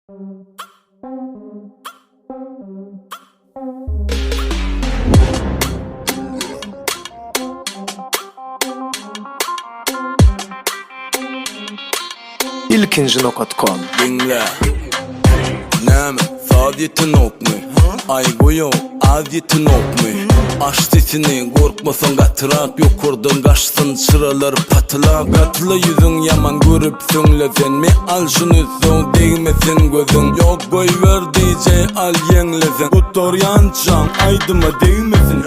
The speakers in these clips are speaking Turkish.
ilkinci.com. Dinle. Näme saadyetin okmy, aygoyo adetin okmy. Aştesini korkmasan gatırak, yokurdan kaçsın çıralar patılak. Gatıla yüzün yaman görüp sönglezen mi? Al şunu son değmesin gözün. Yok koy ver DJ al yenglezen. Kutor yancan aydıma değmesin.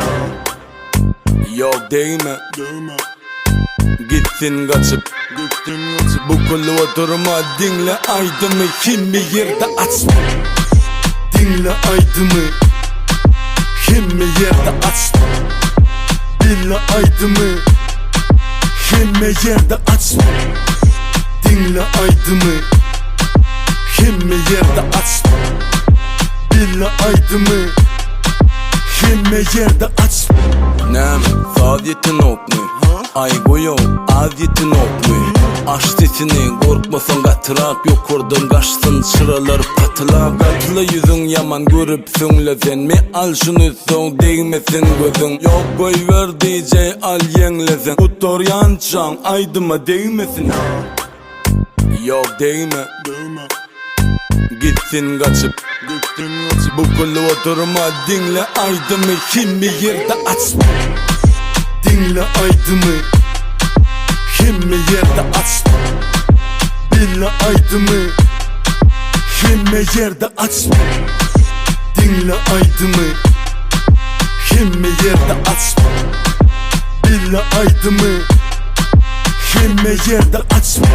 Yok değme. Gitsin kaçıp bu kulu oturma, dinle aydımı, kim bir yerde açma. Dinle aydımı, kim bir yerde açma. Dinle aydımı, kim bir yerde açma. Dinle aydımı, kim bir yerde açma. Dinle aydımı, kim bir yerde açma. Näme saadyetin okmy, aygoyo adetin okmy. Aştesini korkmasan gatırak, yokurdan kaçsın çıralar patılak. Gatıla yüzün yaman görüp sönglezen mi? Al şunu son değmesin gözün. Yok koy ver DJ al yenglezen. Kutor yancan aydıma değmesin. Yok değme. Gitsin kaçıp bu kulu oturma, dinle aydımı, kim bir yerde açma. Dinle aydımı, kim bir yerde açma. Dinle aydımı, kim bir yerde açma. Dinle aydımı, kim bir yerde açma. Dinle aydımı, kim bir yerde açma.